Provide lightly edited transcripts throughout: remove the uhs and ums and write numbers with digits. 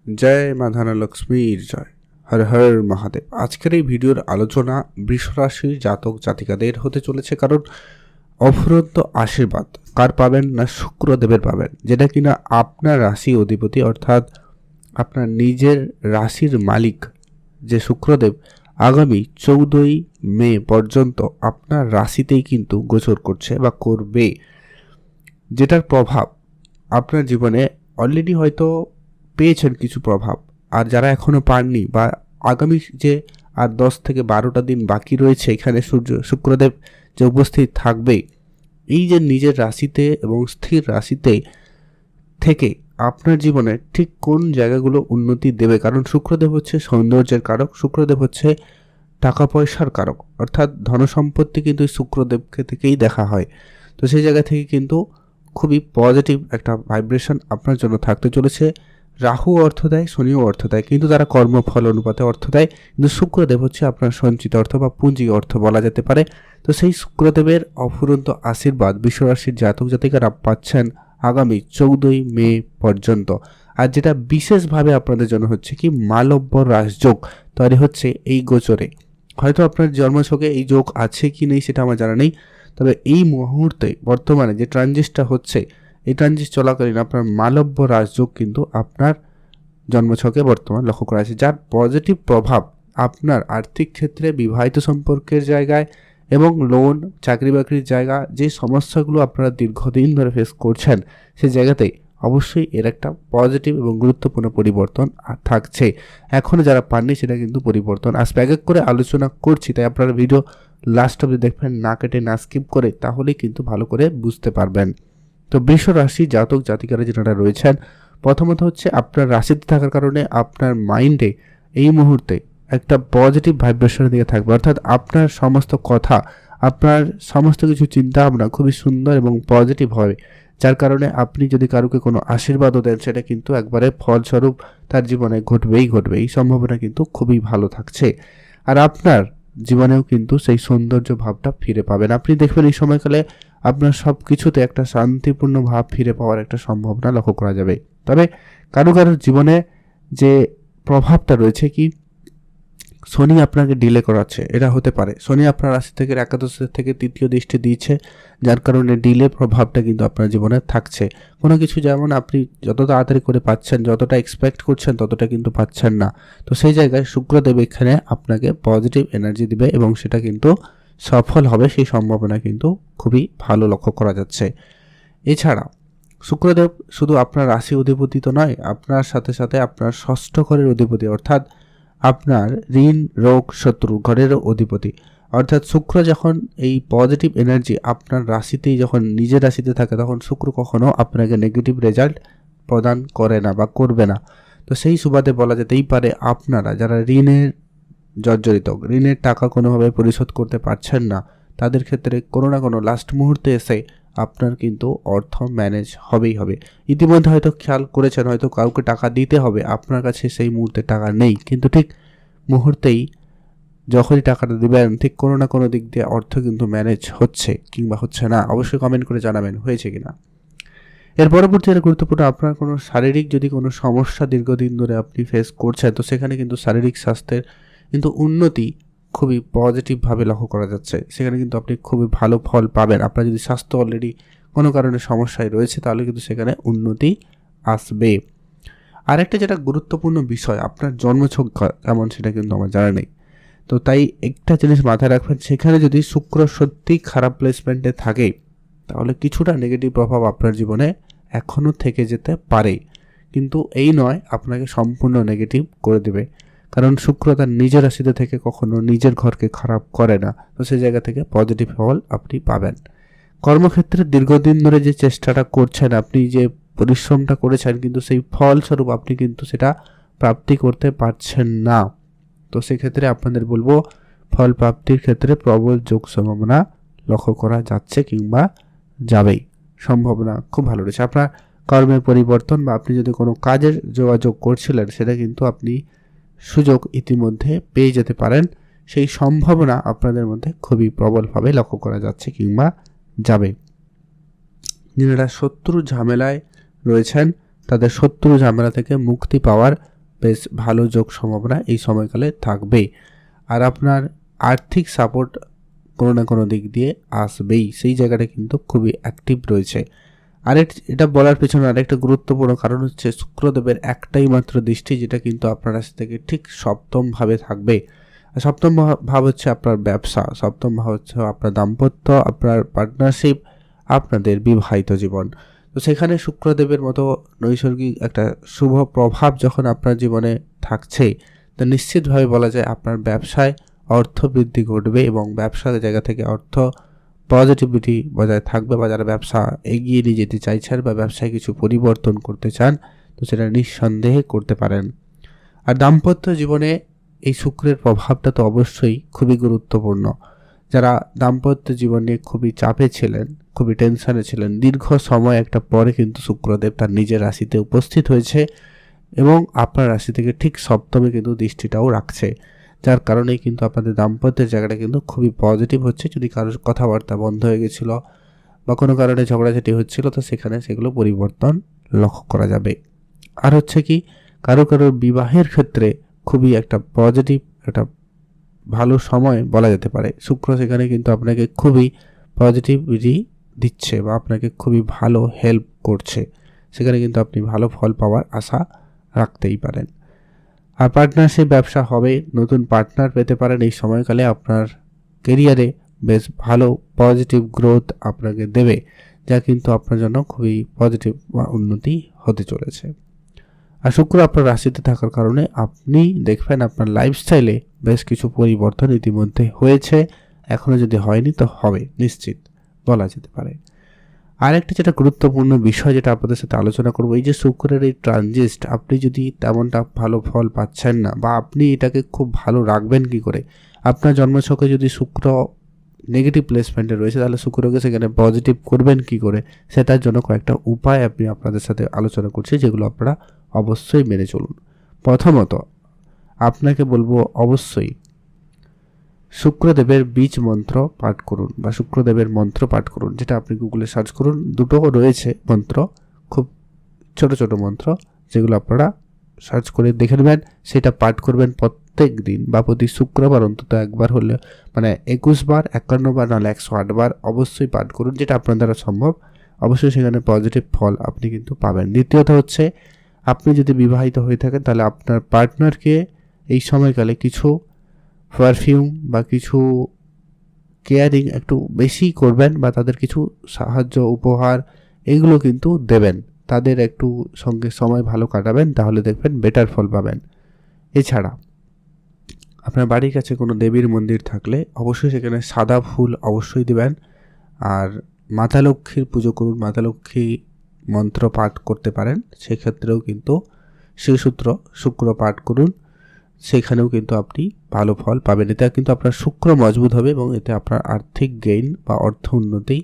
জয় মা ধনলক্ষ্মীর জয়। হর হর মহাদেব। আজকের এই ভিডিওর আলোচনা বৃষ রাশির জাতক জাতিকাদের হতে চলেছে, কারণ অফুরন্ত আশীর্বাদ কার পাবেন না শুক্রদেবের পাবেন, যেটা কিনা আপনার রাশি অধিপতি অর্থাৎ আপনার নিজের রাশির মালিক যে শুক্রদেব আগামী 14ই মে পর্যন্ত আপনার রাশিতেই কিন্তু গোচর করছে বা করবে, যেটার প্রভাব আপনার জীবনে অলরেডি হয়তো পেয়েছেন কিছু প্রভাব, আর যারা এখনো পাননি বা আগামী যে আর 10 থেকে 12টা দিন বাকি রয়েছে, এখানে শুক্রদেব যে উপস্থিত থাকবে, এই যে নিজের রাশিতে এবং স্থির রাশিতে থেকে আপনার জীবনে ঠিক কোন জায়গাগুলো উন্নতি দেবে। কারণ শুক্রদেব হচ্ছে সৌন্দর্যের কারক, শুক্রদেব হচ্ছে টাকা পয়সার কারক, অর্থাৎ ধনসম্পত্তি কিন্তু শুক্রদেবকে থেকেই দেখা হয়। তো সেই জায়গা থেকে কিন্তু খুবই পজিটিভ একটা ভাইব্রেশন আপনার জন্য থাকতে চলেছে। রাহু অর্থ দেয়, শনিও অর্থ দেয়, কিন্তু তারা কর্মফল অনুপাতে অর্থ দেয়, কিন্তু শুক্রদেব হচ্ছে আপনার সঞ্চিত অর্থ বা পুঁজি অর্থ বলা যেতে পারে। তো সেই শুক্রদেবের অফুরন্ত আশীর্বাদ বিশ্বরাশির জাতক জাতিকারা পাচ্ছেন আগামী 14ই মে পর্যন্ত। আর যেটা বিশেষভাবে আপনাদের জন্য হচ্ছে কি, মালব্য রাজযোগ তৈরি হচ্ছে এই গোচরে। হয়তো আপনার জন্মছকে এই যোগ আছে কি নেই সেটা আমার জানা নেই, তবে এই মুহূর্তে বর্তমানে যে ট্রানজিটটা হচ্ছে, এই ট্রানজিট চলাকালীন আপনার মালব্য রাজযোগ কিন্তু আপনার জন্মছকে বর্তমান লক্ষ্য করা আছে, যার পজিটিভ প্রভাব আপনার আর্থিক ক্ষেত্রে, বিবাহিত সম্পর্কের জায়গায় এবং লোন, চাকরি বাকরির জায়গা, যে সমস্যাগুলো আপনারা দীর্ঘদিন ধরে ফেস করছেন সেই জায়গাতেই অবশ্যই এর একটা পজিটিভ এবং গুরুত্বপূর্ণ পরিবর্তন থাকছে। এখনও যারা পাননি সেটা কিন্তু পরিবর্তন আসবে। এক এক করে আলোচনা করছি, তাই আপনারা ভিডিও লাস্ট অবধি দেখবেন, না কেটে না স্কিপ করে, তাহলেই কিন্তু ভালো করে বুঝতে পারবেন। তো বৃষ রাশি জাতক জাতিকারা যেটা রয়েছেন, প্রথমত হচ্ছে আপনার রাশিতে থাকার কারণে আপনার মাইন্ডে এই মুহূর্তে একটা পজিটিভ ভাইব্রেশনের দিকে থাকবে, অর্থাৎ আপনার সমস্ত কথা, আপনার সমস্ত কিছু চিন্তা ভাবনা খুবই সুন্দর এবং পজিটিভ হবে, যার কারণে আপনি যদি কারুকে কোনো আশীর্বাদও দেন সেটা কিন্তু একবারে ফলস্বরূপ তার জীবনে ঘটবেই ঘটবে। এই সম্ভাবনা কিন্তু খুবই ভালো থাকছে। আর আপনার জীবনেও কিন্তু সেই সৌন্দর্য ভাবটা ফিরে পাবেন। আপনি দেখবেন এই সময়কালে আপনার সব কিছুতে একটা শান্তিপূর্ণ ভাব ফিরে পাওয়ার একটা সম্ভাবনা লক্ষ্য করা যাবে। তবে কারো কারোর জীবনে যে প্রভাবটা রয়েছে কি, শনি আপনাকে ডিলে করাচ্ছে, এটা হতে পারে। শনি আপনার রাশি থেকে একাদশ থেকে তৃতীয় দৃষ্টি দিচ্ছে, যার কারণে ডিলে প্রভাবটা কিন্তু আপনার জীবনে থাকছে। কোনো কিছু যেমন আপনি যত তাড়াতাড়ি করে পাচ্ছেন, যতটা এক্সপেক্ট করছেন ততটা কিন্তু পাচ্ছেন না। তো সেই জায়গায় শুক্রদেব এখানে আপনাকে পজিটিভ এনার্জি দিবে এবং সেটা কিন্তু সফল হবে, সেই সম্ভাবনা কিন্তু খুবই ভালো লক্ষ্য করা যাচ্ছে। এছাড়া শুক্রদেব শুধু আপনার রাশি অধিপতি তো নয়, আপনার সাথে সাথে আপনার ষষ্ঠ ঘরের অধিপতি, অর্থাৎ আপনার ঋণ, রোগ, শত্রু ঘরেরও অধিপতি। অর্থাৎ শুক্র যখন এই পজিটিভ এনার্জি আপনার রাশিতেই যখন নিজের রাশিতে থাকে, তখন শুক্র কখনো আপনাকে নেগেটিভ রেজাল্ট প্রদান করে না বা করবে না। তো সেই সুবাদে বলা যেতেই পারে, আপনারা যারা ঋণের জর্জরিত, ঋণের টাকা কোনোভাবে পরিশোধ করতে পারছেন না, তাদের ক্ষেত্রে কোনো না কোনো লাস্ট মুহূর্তে এসে আপনার কিন্তু অর্থ ম্যানেজ হবেই হবে। ইতিমধ্যে হয়তো খেয়াল করেছেন, হয়তো কাউকে টাকা দিতে হবে, আপনার কাছে সেই মুহূর্তে টাকা নেই, কিন্তু ঠিক মুহূর্তেই যখনই টাকাটা দেবেন, ঠিক কোনো না কোনো দিক দিয়ে অর্থ কিন্তু ম্যানেজ হচ্ছে কিংবা হচ্ছে না। অবশ্যই কমেন্ট করে জানাবেন হয়েছে কিনা। এর পরবর্তী একটা গুরুত্বপূর্ণ, আপনার কোনো শারীরিক যদি কোনো সমস্যা দীর্ঘদিন ধরে আপনি ফেস করছেন, তো সেখানে কিন্তু শারীরিক স্বাস্থ্যের কিন্তু উন্নতি খুবই পজিটিভভাবে লক্ষ্য করা যাচ্ছে। সেখানে কিন্তু আপনি খুবই ভালো ফল পাবেন। আপনার যদি স্বাস্থ্য অলরেডি কোনো কারণে সমস্যায় রয়েছে, তাহলে কিন্তু সেখানে উন্নতি আসবে। আরেকটা যেটা গুরুত্বপূর্ণ বিষয়, আপনার জন্মছক কেমন সেটা কিন্তু আমার জানা নেই। তো তাই একটা জিনিস মাথায় রাখবেন, সেখানে যদি শুক্র সত্যিই খারাপ প্লেসমেন্টে থাকে, তাহলে কিছুটা নেগেটিভ প্রভাব আপনার জীবনে এখনও থেকে যেতে পারে, কিন্তু এই নয় আপনাকে সম্পূর্ণ নেগেটিভ করে দেবে। কারণ শুক্র তার নিজের রাশিতে থেকে কখনো নিজের ঘরকে খারাপ করে না। তো সেই জায়গা থেকে পজিটিভ ফল আপনি পাবেন। কর্মক্ষেত্রে দীর্ঘদিন ধরে যে চেষ্টাটা করছেন, আপনি যে পরিশ্রমটা করেছেন, কিন্তু সেই ফলস্বরূপ আপনি কিন্তু সেটা প্রাপ্তি করতে পারছেন না। তো সেক্ষেত্রে আপনাদের বলবো, ফল প্রাপ্তির ক্ষেত্রে প্রবল যোগ সম্ভাবনা লক্ষ্য করা যাচ্ছে কিংবা যাবেই, সম্ভাবনা খুব ভালো রয়েছে। আপনার কর্মের পরিবর্তন বা আপনি যদি কোনো কাজের যোগাযোগ করছিলেন, সেটা কিন্তু আপনি সুযোগ ইতিমধ্যে পেয়ে যেতে পারেন, সেই সম্ভাবনা আপনাদের মধ্যে খুবই প্রবলভাবে লক্ষ্য করা যাচ্ছে কিংবা যাবে। যারা শত্রু ঝামেলায় রয়েছেন, তাদের শত্রু ঝামেলা থেকে মুক্তি পাওয়ার বেশ ভালো যোগ সম্ভাবনা এই সময়কালে থাকবে। আর আপনার আর্থিক সাপোর্ট কোনো না কোনো দিক দিয়ে আসবেই, সেই জায়গাটা কিন্তু খুবই অ্যাক্টিভ রয়েছে। আর এটা বলার পেছনে আরেকটা গুরুত্বপূর্ণ কারণ হচ্ছে শুক্রদেবের একটাই মাত্র দৃষ্টি, যেটা কিন্তু আপনার রাশি থেকে ঠিক সপ্তম ভাবে থাকবে। আর সপ্তম ভাব হচ্ছে আপনার ব্যবসা, সপ্তম ভাব হচ্ছে আপনার দাম্পত্য, আপনার পার্টনারশিপ, আপনাদের বিবাহিত জীবন। তো সেখানে শুক্রদেবের মতো নৈসর্গিক একটা শুভ প্রভাব যখন আপনার জীবনে থাকছে, তো নিশ্চিতভাবে বলা যায় আপনার ব্যবসায় অর্থ বৃদ্ধি ঘটবে এবং ব্যবসার জায়গা থেকে অর্থ পজিটিভিটি বজায় থাকবে। বা যারা ব্যবসা এগিয়ে নিয়ে যেতে চাইছেন বা ব্যবসায় কিছু পরিবর্তন করতে চান, তো সেটা নিঃসন্দেহে করতে পারেন। আর দাম্পত্য জীবনে এই শুক্রের প্রভাবটা তো অবশ্যই খুবই গুরুত্বপূর্ণ। যারা দাম্পত্য জীবনে খুবই চাপে ছিলেন, খুবই টেনশনে ছিলেন, দীর্ঘ সময় একটা পরে কিন্তু শুক্রদেব তার নিজের রাশিতে উপস্থিত হয়েছে এবং আপনার রাশি থেকে ঠিক সপ্তমে কিন্তু দৃষ্টিটাও রাখছে, যার কারণেই কিন্তু আপনাদের দাম্পত্যের জায়গাটা কিন্তু খুবই পজিটিভ হচ্ছে। যদি কারোর কথাবার্তা বন্ধ হয়ে গেছিল বা কোনো কারণে ঝগড়াঝাটি হচ্ছিল, তো সেখানে সেগুলো পরিবর্তন লক্ষ্য করা যাবে। আর হচ্ছে কি, কারোর বিবাহের ক্ষেত্রে খুবই একটা পজিটিভ একটা ভালো সময় বলা যেতে পারে। শুক্র সেখানে কিন্তু আপনাকে খুবই পজিটিভিটি দিচ্ছে বা আপনাকে খুবই ভালো হেল্প করছে, সেখানে কিন্তু আপনি ভালো ফল পাওয়ার আশা রাখতেই পারেন। আর পার্টনারশিপ ব্যবসা হবে, নতুন পার্টনার পেতে পারেন এই সময়কালে। আপনার কেরিয়ারে বেশ ভালো পজিটিভ গ্রোথ আপনাকে দেবে, যা কিন্তু আপনার জন্য খুবই পজিটিভ বা উন্নতি হতে চলেছে। আর শুক্র আপনার রাশিতে থাকার কারণে আপনি দেখবেন আপনার লাইফস্টাইলে বেশ কিছু পরিবর্তন ইতিমধ্যে হয়েছে, এখনও যদি হয়নি তো হবে নিশ্চিত বলা যেতে পারে। আরেকটা যেটা গুরুত্বপূর্ণ বিষয় যেটা আপনাদের সাথে আলোচনা করবো, এই যে শুক্রের এই ট্রানজিস্ট, আপনি যদি তেমনটা ভালো ফল পাচ্ছেন না বা আপনি এটাকে খুব ভালো রাখবেন কি করে, আপনার জন্মছকে যদি শুক্র নেগেটিভ প্লেসমেন্টে রয়েছে, তাহলে শুক্রকে সেখানে পজিটিভ করবেন কি করে, সেটার জন্য কয়েকটা উপায় আমি আপনাদের সাথে আলোচনা করছি, যেগুলো আপনারা অবশ্যই মেনে চলুন। প্রথমত আপনাকে বলবো অবশ্যই শুক্রদেবের বীজ মন্ত্র পাঠ করুন বা শুক্রদেবের মন্ত্র পাঠ করুন, যেটা আপনি গুগলে সার্চ করুন, দুটো রয়েছে মন্ত্র, খুব ছোট ছোট মন্ত্র, যেগুলো আপনারা সার্চ করে দেখে নেবেন, সেটা পাঠ করবেন প্রত্যেক দিন বা প্রতি শুক্রবার অন্তত একবার হলে, মানে 21 বার, 51 বার, নাহলে 108 বার অবশ্যই পাঠ করুন, যেটা আপনার দ্বারা সম্ভব। অবশ্যই সেখানে পজিটিভ ফল আপনি কিন্তু পাবেন। দ্বিতীয়ত হচ্ছে, আপনি যদি বিবাহিত হয়ে থাকেন তাহলে আপনার পার্টনারকে এই সময়কালে কিছু পারফিউম বা কিছু কেয়ারিং একটু বেশি করবেন বা তাদের কিছু সাহায্য উপহার এগুলো কিন্তু দেবেন, তাদের একটু সঙ্গে সময় ভালো কাটাবেন, তাহলে দেখবেন বেটার ফল পাবেন। এছাড়া আপনার বাড়ির কাছে কোনো দেবীর মন্দির থাকলে অবশ্যই সেখানে সাদা ফুল অবশ্যই দেবেন। আর মাতা লক্ষ্মীর পুজো করুন, মাতা লক্ষ্মী মন্ত্র পাঠ করতে পারেন, সেক্ষেত্রেও কিন্তু শ্রীসূত্র শুক্র পাঠ করুন, সেখানেও কিন্তু আপনি ভালো ফল পাবেন। এতে কিন্তু আপনার শুক্র মজবুত হবে এবং এতে আপনার আর্থিক গেইন বা অর্থ উন্নতি,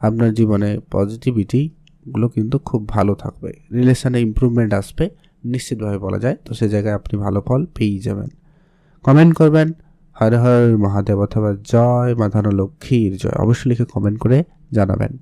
আপনার জীবনে পজিটিভিটিগুলো কিন্তু খুব ভালো থাকবে, রিলেশনে ইমপ্রুভমেন্ট আসবে নিশ্চিতভাবে বলা যায়। তো সে জায়গায় আপনি ভালো ফল পেয়েই যাবেন। কমেন্ট করবেন হর হর মহাদেব অথবা জয় মাতানো লক্ষ্মীর জয়, অবশ্যই লিখে কমেন্ট করে জানাবেন।